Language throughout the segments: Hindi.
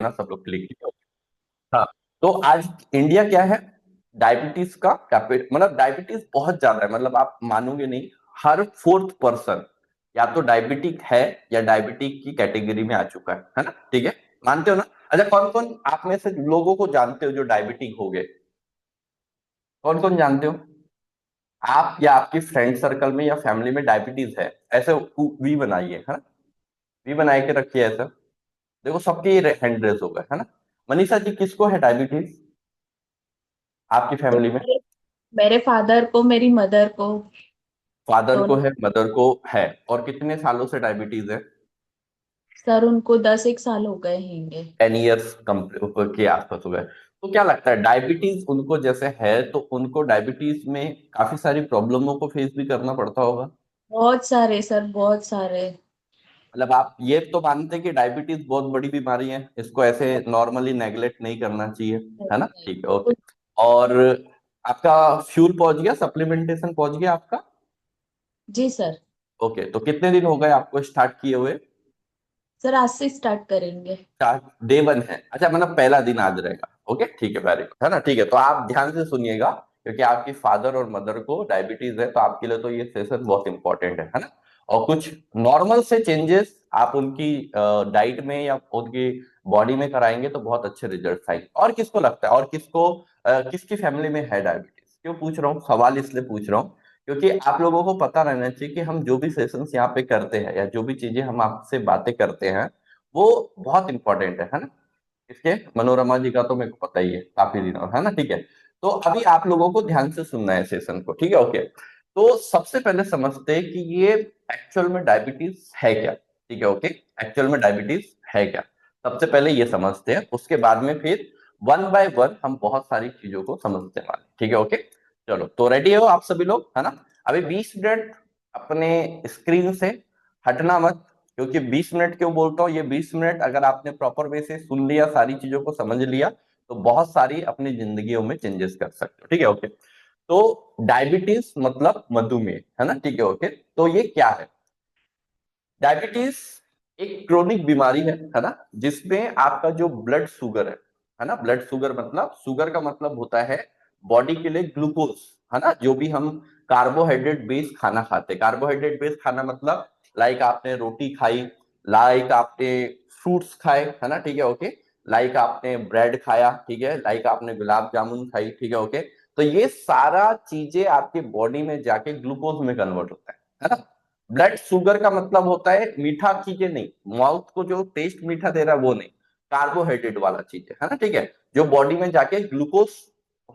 ना सब लोग क्लिक। हाँ, तो आज इंडिया क्या है, डायबिटीज का कैपिटल, मतलब डायबिटीज बहुत ज्यादा है, मतलब आप मानोगे नहीं, हर फोर्थ पर्सन या तो डायबिटिक है या डायबिटिक की कैटेगरी में आ चुका है ना, ठीक है, मानते हो ना। अच्छा, कौन कौन आप में से लोगों को जानते हो जो डायबिटिक हो गए, कौन कौन जानते हो आप, या आपकी फ्रेंड सर्कल में या फैमिली में डायबिटीज है, ऐसे वी बनाइए, है ना, वी बनाए के रखिए ऐसा। देखो सबके हैंड रेस होगा, है ना। मनीषा जी, किसको है डायबिटीज आपकी तो फैमिली में? मेरे फादर को, मेरी मदर को, फादर को दोनों। है, मदर को है, और कितने सालों से डायबिटीज है? सर उनको 10 एक साल हो गए होंगे। 10 ईयर्स कम के आसपास हो गए। तो क्या लगता है, डायबिटीज उनको जैसे है तो उनको डायबिटीज में काफी सारी प्रॉब्लमों को फेस भी करना पड़ता होगा? बहुत सारे सर, बहुत सारे। मतलब आप ये तो मानते हैं कि डायबिटीज बहुत बड़ी बीमारी है, इसको ऐसे नॉर्मली नेग्लेक्ट नहीं करना चाहिए, है ना, नहीं। ठीक है, ओके। और आपका फ्यूल पहुंच गया, सप्लीमेंटेशन पहुंच गया आपका? जी सर। ओके, तो कितने दिन हो गए आपको स्टार्ट किए हुए? सर आज से स्टार्ट करेंगे। स्टार्ट डे 1 है, अच्छा, मतलब पहला दिन आज रहेगा, ओके, ठीक है, वेरी गुड, है ना, ठीक है, तो आप ध्यान से सुनिएगा, क्योंकि आपकी फादर और मदर को डायबिटीज है, तो आपके लिए तो ये सेशन बहुत इंपॉर्टेंट है ना। और कुछ नॉर्मल से चेंजेस आप उनकी डाइट में या उनकी बॉडी में कराएंगे तो बहुत अच्छे रिजल्ट आएंगे। और किसको लगता है, और किसको किसकी फैमिली में है डायबिटीज? क्यों पूछ रहा हूँ, सवाल इसलिए पूछ रहा हूँ क्योंकि आप लोगों को पता रहना चाहिए कि हम जो भी सेशंस यहाँ पे करते हैं या जो भी चीजें हम आपसे बातें करते हैं वो बहुत इंपॉर्टेंट है ना। इसके मनोरमा जी का तो मेरे को पता ही है काफी दिनों, है ना, ठीक है। तो अभी आप लोगों को ध्यान से सुनना है सेशन को, ठीक है, ओके। तो सबसे पहले समझते हैं कि ये एक्चुअल में डायबिटीज है क्या, ठीक है, ओके। एक्चुअल में डायबिटीज है क्या, सबसे पहले ये समझते हैं, उसके बाद में फिर वन बाय वन हम बहुत सारी चीजों को समझते वाले, ठीक है, ओके। चलो, तो रेडी हो आप सभी लोग, है ना। अभी 20 मिनट अपने स्क्रीन से हटना मत, क्योंकि 20 मिनट क्यों बोलता हूँ, ये 20 मिनट अगर आपने प्रॉपर वे से सुन लिया, सारी चीजों को समझ लिया, तो बहुत सारी अपनी जिंदगियों में चेंजेस कर सकते हो, ठीक है, ओके। तो डायबिटीज मतलब मधुमेह, है ना, ठीक है, ओके। तो ये क्या है, डायबिटीज एक क्रोनिक बीमारी है ना, जिसमें आपका जो ब्लड शुगर है ना, ब्लड शुगर मतलब, शुगर का मतलब होता है बॉडी के लिए ग्लूकोज, है ना, जो भी हम कार्बोहाइड्रेट बेस्ड खाना खाते हैं, कार्बोहाइड्रेट बेस्ड खाना मतलब लाइक आपने रोटी खाई, लाइक आपने फ्रूट्स खाए, है ना, ठीक है, ओके, लाइक आपने ब्रेड खाया, ठीक है, लाइक आपने गुलाब जामुन खाई, ठीक है, ओके। तो ये सारा चीजें आपके बॉडी में जाके ग्लूकोज में कन्वर्ट होता है ना। ब्लड शुगर का मतलब होता है मीठा चीजें नहीं, माउथ को जो टेस्ट मीठा दे रहा है वो नहीं, कार्बोहाइड्रेट वाला चीज है ना, ठीक है, जो बॉडी में जाके ग्लूकोज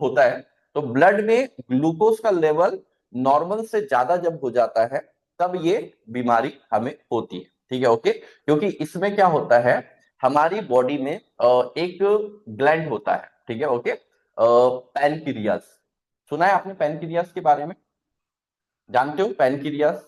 होता है। तो ब्लड में ग्लूकोज का लेवल नॉर्मल से ज्यादा जब हो जाता है तब ये बीमारी हमें होती है, ठीक है, ओके। क्योंकि इसमें क्या होता है, हमारी बॉडी में एक ग्लैंड होता है, ठीक है, ओके, पैनक्रियास, सुना है आपने पैनक्रियास के बारे में? जानते हो पैनक्रियास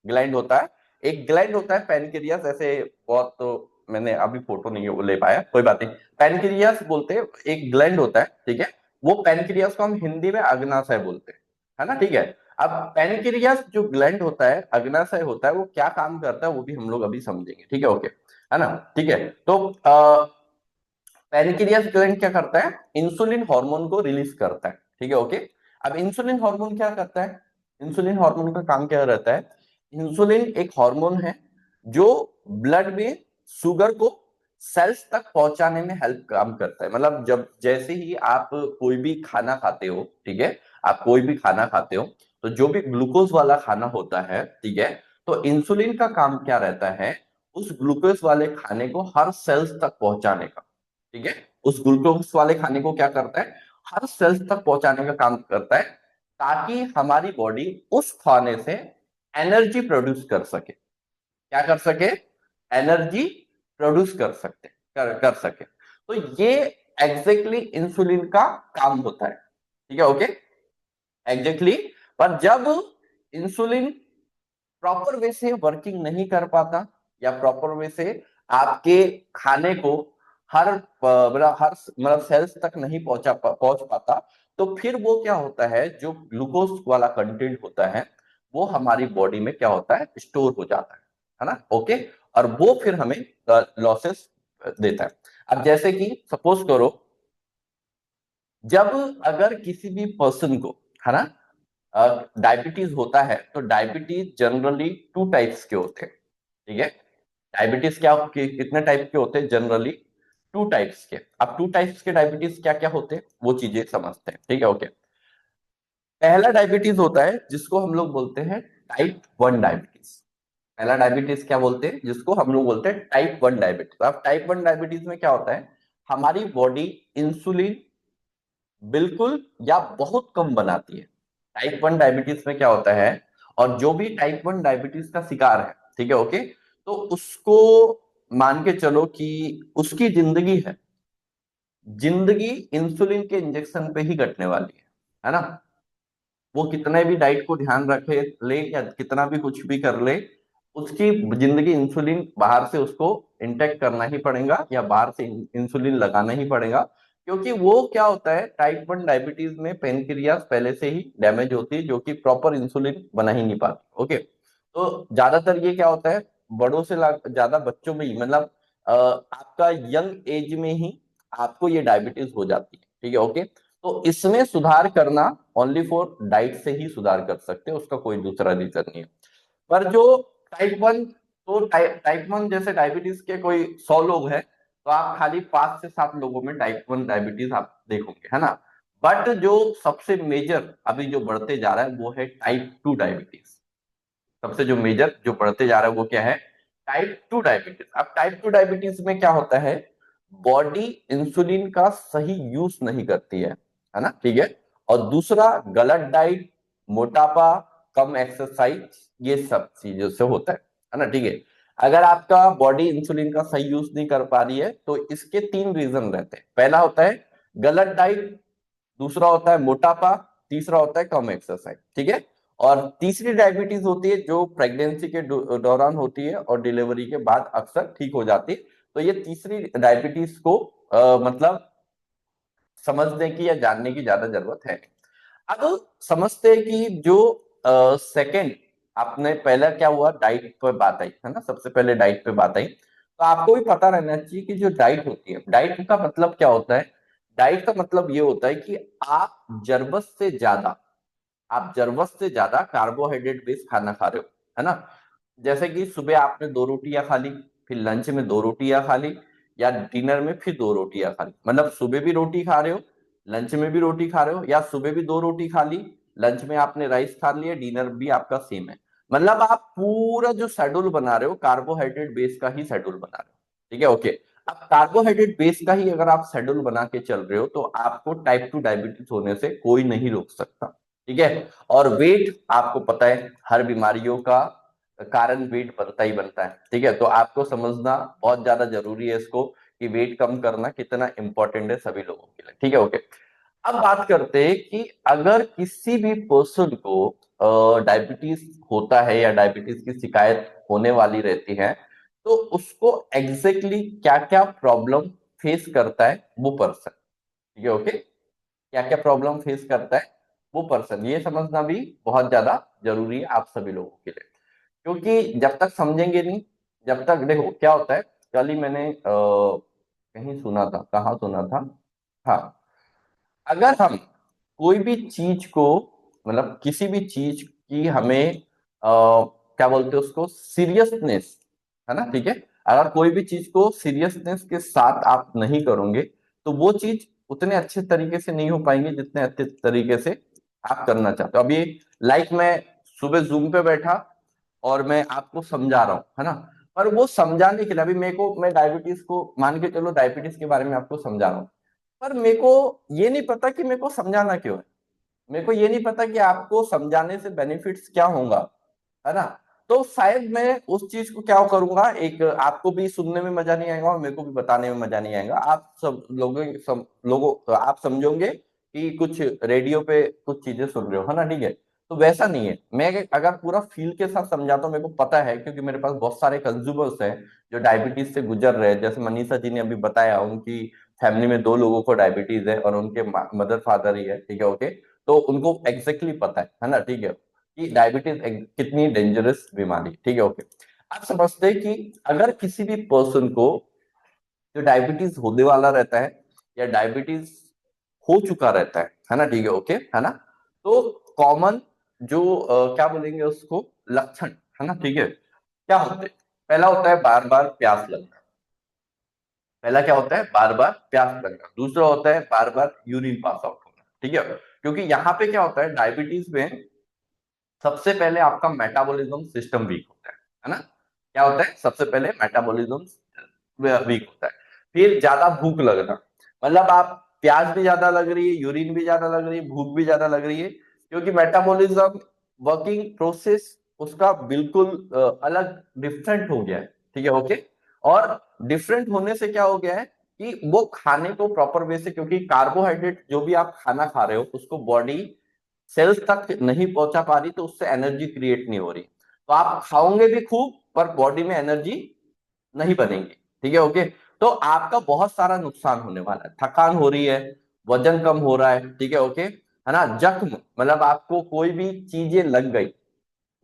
ग्लैंड होता है, एक ग्लैंड होता है पैनक्रियास, ऐसे बहुत तो मैंने अभी फोटो नहीं ले पाया, कोई बात नहीं, पैनक्रियास बोलते हैं, एक ग्लैंड होता है, ठीक है। वो पैनक्रियास को हम हिंदी में अग्नाशय बोलते हैं, है ना, ठीक है। अब पैनक्रियास जो ग्लैंड होता है, अग्नाशय होता है, वो क्या काम करता है वो भी हम लोग अभी समझेंगे, ठीक है, ओके, है ना, ठीक है। तो पैनक्रियास ग्लैंड क्या करता है, इंसुलिन हार्मोन को रिलीज करता है, ठीक है, ओके। अब इंसुलिन हार्मोन क्या करता है, इंसुलिन हार्मोन का काम क्या रहता है, इंसुलिन एक हार्मोन है जो ब्लड में शुगर को सेल्स तक पहुंचाने में हेल्प काम करता है, मतलब जब जैसे ही आप कोई भी खाना खाते हो, ठीक है, आप कोई भी खाना खाते हो, तो जो भी ग्लूकोज वाला खाना होता है, ठीक है, तो इंसुलिन का काम क्या रहता है, उस ग्लूकोज वाले खाने को हर सेल्स तक पहुंचाने का, ठीक है, उस ग्लूकोज वाले खाने को क्या करता है, हर सेल्स तक पहुंचाने का काम करता है, ताकि हमारी बॉडी उस खाने से एनर्जी प्रोड्यूस कर सके, क्या कर सके, एनर्जी प्रोड्यूस कर सके। तो ये एग्जैक्टली इंसुलिन का काम होता है, ठीक है, ओके, एग्जैक्टली। पर जब इंसुलिन प्रॉपर वे से वर्किंग नहीं कर पाता, या प्रॉपर वे से आपके खाने को मतलब सेल्स तक नहीं पहुंच पाता, तो फिर वो क्या होता है, जो ग्लूकोज वाला कंटेंट होता है वो हमारी बॉडी में क्या होता है, स्टोर हो जाता है ना, ओके। और वो फिर हमें लॉसेस देता है। अब जैसे कि सपोज करो, जब अगर किसी भी पर्सन को, है ना, डायबिटीज होता है, तो डायबिटीज जनरली टू टाइप्स के होते हैं, ठीक है। डायबिटीज कितने टाइप के होते हैं जनरली? टू टाइप्स के। अब टू टाइप्स के डायबिटीज क्या क्या होते हैं वो चीजें समझते हैं, ठीक है, ओके। पहला डायबिटीज होता है जिसको हम लोग बोलते हैं टाइप 1 डायबिटीज। पहला डायबिटीज क्या बोलते हैं? जिसको हम लोग बोलते हैं टाइप 1 डायबिटीज। अब टाइप 1 डायबिटीज में क्या होता है? हमारी बॉडी इंसुलिन बिल्कुल या बहुत कम बनाती है। टाइप 1 डायबिटीज में क्या होता है, और जो भी टाइप 1 डायबिटीज का शिकार है, ठीक है, ओके, तो उसको मान के चलो कि उसकी जिंदगी है, जिंदगी इंसुलिन के इंजेक्शन पे ही कटने वाली है ना। वो कितने भी डाइट को ध्यान रखे ले या कितना भी कुछ भी कर ले, उसकी जिंदगी इंसुलिन बाहर से उसको इंटेक्ट करना ही पड़ेगा, या बाहर से इंसुलिन लगाना ही पड़ेगा। क्योंकि वो क्या होता है, टाइप 1 डायबिटीज में पेनक्रियास पहले से ही डैमेज होती है, जो कि प्रॉपर इंसुलिन बना ही नहीं पाती, ओके। तो ज्यादातर ये क्या होता है, बड़ों से ज्यादा बच्चों में ही, मतलब आपका यंग एज में ही आपको ये डायबिटीज हो जाती है, ठीक है, ओके। तो इसमें सुधार करना ओनली फॉर डाइट से ही सुधार कर सकते हैं, उसका कोई दूसरा रीजन नहीं है। पर जो टाइप 1, तो टाइप 1 जैसे डायबिटीज के कोई 100 लोग हैं, तो आप खाली 5 से 7 लोगों में टाइप 1 डायबिटीज आप देखोगे, है ना। बट जो सबसे मेजर अभी जो बढ़ते जा रहा है वो है टाइप 2 डायबिटीज। सबसे जो मेजर जो बढ़ते जा रहा है वो क्या है? Type 2 diabetes. अब टाइप 2 डायबिटीज में क्या होता है, बॉडी इंसुलिन का सही यूज नहीं करती है ना, ठीक है। और दूसरा, गलत डाइट, मोटापा, कम एक्सरसाइज, ये सब चीजों से होता है ना, ठीक है। अगर आपका बॉडी इंसुलिन का सही यूज नहीं कर पा रही है, तो इसके 3 रीजन रहते हैं। पहला होता है गलत डाइट, दूसरा होता है मोटापा, तीसरा होता है कम एक्सरसाइज, ठीक है। और तीसरी डायबिटीज होती है जो प्रेगनेंसी के दौरान होती है और डिलीवरी के बाद अक्सर ठीक हो जाती है। तो ये तीसरी डायबिटीज को मतलब समझने की या जानने की ज्यादा जरूरत है। अब समझते हैं कि जो सेकंड, आपने पहला क्या हुआ, डाइट पर बात आई है ना, सबसे पहले डाइट पे बात आई, तो आपको भी पता रहना चाहिए कि जो डाइट होती है, डाइट का मतलब क्या होता है। डाइट का मतलब ये होता है कि आप जरूरत से ज्यादा, आप जरूरत से ज्यादा कार्बोहाइड्रेट बेस्ड खाना खा रहे हो, है ना। जैसे कि सुबह आपने 2 रोटियां खा ली, फिर लंच में 2 रोटियां खा ली, या डिनर में फिर 2 रोटियां खा ली, मतलब सुबह भी रोटी खा रहे हो, लंच में भी रोटी खा रहे हो, या सुबह भी 2 रोटी खा ली, लंच में आपने राइस खा लिया, डिनर भी आपका सेम है। मतलब आप पूरा जो शेड्यूल बना रहे हो कार्बोहाइड्रेट बेस का ही शेड्यूल बना रहे हो, ठीक है, ओके। अब कार्बोहाइड्रेट बेस का ही अगर आप शेड्यूल बना के चल रहे हो, तो आपको टाइप 2 डायबिटीज होने से कोई नहीं रोक सकता, ठीक है। और वेट आपको पता है हर बीमारियों का कारण वेट बनता ही बनता है, ठीक है। तो आपको समझना बहुत ज्यादा जरूरी है इसको, कि वेट कम करना कितना इंपॉर्टेंट है सभी लोगों के लिए, ठीक है, ओके। अब बात करते हैं कि अगर किसी भी पर्सन को डायबिटीज होता है या डायबिटीज की शिकायत होने वाली रहती है, तो उसको एग्जैक्टली क्या क्या प्रॉब्लम फेस करता है वो पर्सन, ठीक है, ओके। क्या क्या प्रॉब्लम फेस करता है वो पर्सन, ये समझना भी बहुत ज्यादा जरूरी है आप सभी लोगों के लिए। क्योंकि जब तक समझेंगे नहीं, जब तक, देखो क्या होता है, कल ही मैंने कहीं सुना था, कहाँ सुना था, हाँ, अगर हम कोई भी चीज को, मतलब किसी भी चीज की हमें क्या बोलते हैं उसको, सीरियसनेस, है ना, ठीक है। अगर कोई भी चीज को सीरियसनेस के साथ आप नहीं करोगे, तो वो चीज उतने अच्छे तरीके से नहीं हो पाएंगे जितने अच्छे तरीके से आप करना चाहते हो। अभी लाइक मैं सुबह जूम पे बैठा और मैं आपको समझा रहा हूँ, है ना, पर वो समझाने के लिए, अभी मेरे को, मैं डायबिटीज को मान के चलो, डायबिटीज के बारे में आपको समझा रहा हूँ, पर मेरे को ये नहीं पता कि मेरे को समझाना क्यों है। मेरे को ये नहीं पता कि आपको समझाने से बेनिफिट्स क्या होगा, है ना। तो शायद मैं उस चीज को क्या करूंगा, एक आपको भी सुनने में मजा नहीं आएगा और मेरे को भी बताने में मजा नहीं आएगा। आप सब लोगों आप समझोगे कि कुछ रेडियो पे कुछ चीजें सुन रहे हो, है ना, ठीक है। तो वैसा नहीं है, मैं अगर पूरा फील के साथ समझाता हूँ, मेरे को पता है, क्योंकि मेरे पास बहुत सारे कंज्यूमर्स हैं जो डायबिटीज से गुजर रहे हैं। जैसे मनीषा जी ने अभी बताया, उनकी फैमिली में 2 लोगों को डायबिटीज है और उनके मदर फादर ही है, ठीक है, ओके। तो उनको एग्जैक्टली पता है ना, ठीक है, कि डायबिटीज कितनी डेंजरस बीमारी, ठीक है, ओके। आप समझते हैं कि अगर किसी भी पर्सन को जो डायबिटीज होने वाला रहता है या डायबिटीज हो चुका रहता है ना, ठीक है ओके, है ना। तो कॉमन जो क्या बोलेंगे उसको, लक्षण, है ना, ठीक है, क्या होते हैं? पहला होता है बार बार प्यास लगना। पहला क्या होता है? बार बार प्यास लगना। दूसरा होता है बार बार यूरिन पास आउट होना, ठीक है। क्योंकि यहाँ पे क्या होता है, डायबिटीज में सबसे पहले आपका मेटाबॉलिज्म सिस्टम वीक होता है ना। क्या होता है? सबसे पहले मेटाबॉलिज्म वीक होता है। फिर ज्यादा भूख लगना, मतलब आप प्यास भी ज्यादा लग रही है, यूरिन भी ज्यादा लग रही है, भूख भी ज्यादा लग रही है, क्योंकि मेटाबॉलिज्म वर्किंग प्रोसेस उसका बिल्कुल अलग डिफरेंट हो गया है, ठीक है ओके। और डिफरेंट होने से क्या हो गया है कि वो खाने को प्रॉपर वे से, क्योंकि कार्बोहाइड्रेट जो भी आप खाना खा रहे हो उसको बॉडी सेल्स तक नहीं पहुंचा पा रही, तो उससे एनर्जी क्रिएट नहीं हो रही। तो आप खाओगे भी खूब पर बॉडी में एनर्जी नहीं बनेगी, ठीक है ओके। तो आपका बहुत सारा नुकसान होने वाला है, थकान हो रही है, वजन कम हो रहा है, ठीक है ओके, है ना। जख्म, मतलब आपको कोई भी चीजें लग गई,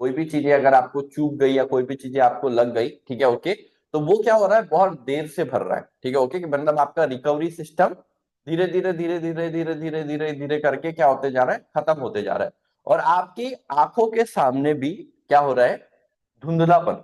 कोई भी चीजें अगर आपको चुभ गई या कोई भी चीजें आपको लग गई, ठीक है ओके, तो वो क्या हो रहा है, बहुत देर से भर रहा है, ठीक है ओके, कि मतलब आपका रिकवरी सिस्टम धीरे धीरे धीरे धीरे धीरे धीरे धीरे धीरे करके क्या होते जा रहा है, खत्म होते जा रहा है। और आपकी आंखों के सामने भी क्या हो रहा है, धुंधलापन,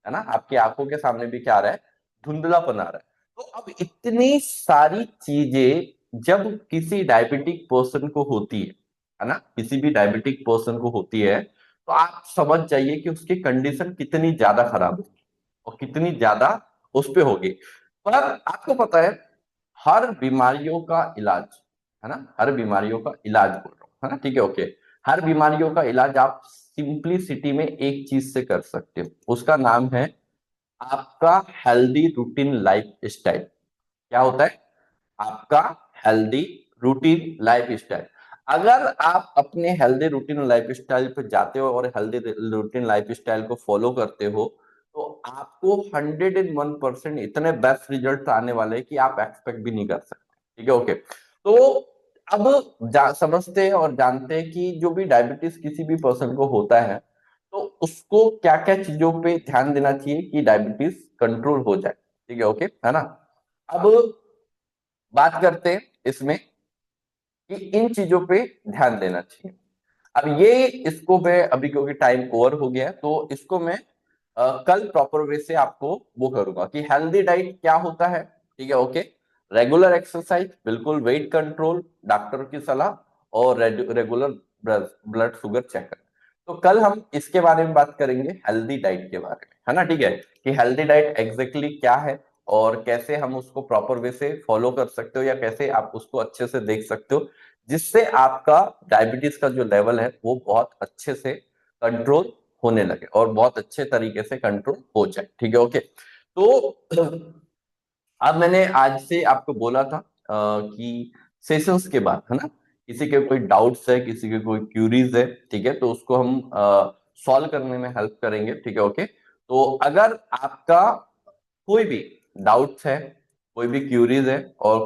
है ना, आपकी आंखों के सामने भी क्या आ रहा है, धुंधलापन आ रहा है। तो अब इतनी सारी चीजें जब किसी डायबिटिक पर्सन को होती है ना, किसी भी डायबिटिक पर्सन को होती है, तो आप समझ जाइए कि उसकी कंडीशन कितनी ज्यादा खराब होगी और कितनी ज्यादा उस पे होगी। पर आपको पता है, हर बीमारियों का इलाज, है ना, हर बीमारियों का इलाज बोल रहा हूं, है ना, ठीक है ओके, हर बीमारियों का इलाज आप सिंपलिसिटी में एक चीज से कर सकते हो, उसका नाम है आपका हेल्दी रूटीन लाइफ स्टाइल। क्या होता है? आपका हेल्दी रूटीन लाइफ स्टाइल। अगर आप अपने हेल्दी रूटीन लाइफ स्टाइल पे जाते हो और हेल्दी रूटीन लाइफ स्टाइल को फॉलो करते हो, तो आपको 101% इतने बेस्ट रिजल्ट आने वाले हैं कि आप एक्सपेक्ट भी नहीं कर सकते, ठीक है ओके। तो अब समझते हैं और जानते हैं कि जो भी डायबिटीज किसी भी पर्सन को होता है, तो उसको क्या क्या चीजों पे ध्यान देना चाहिए कि डायबिटीज कंट्रोल हो जाए, ठीक है ओके, है ना। अब बात करते हैं इसमें कि इन चीजों पे ध्यान देना चाहिए। अब ये इसको मैं अभी, क्योंकि टाइम ओवर हो गया है, तो इसको मैं कल प्रॉपर वे से आपको वो करूंगा कि हेल्दी डाइट क्या होता है, ठीक है ओके, रेगुलर एक्सरसाइज, बिल्कुल वेट कंट्रोल, डॉक्टर की सलाह, और रेगुलर ब्लड शुगर चेकअप। तो कल हम इसके बारे में बात करेंगे, हेल्दी डाइट के बारे में, है ना, ठीक है, कि हेल्दी डाइट एग्जैक्टली क्या है और कैसे हम उसको प्रॉपर वे से फॉलो कर सकते हो, या कैसे आप उसको अच्छे से देख सकते हो, जिससे आपका डायबिटीज का जो लेवल है वो बहुत अच्छे से कंट्रोल होने लगे और बहुत अच्छे तरीके से कंट्रोल हो जाए, ठीक है ओके। तो अब मैंने आज से आपको बोला था कि सेशंस के बाद, है ना, किसी के कोई डाउट्स है, किसी के कोई क्यूरीज है, ठीक है, तो उसको हम सॉल्व करने में हेल्प करेंगे, ठीक है ओके। तो अगर आपका कोई भी डाउट्स है, कोई भी क्यूरीज है और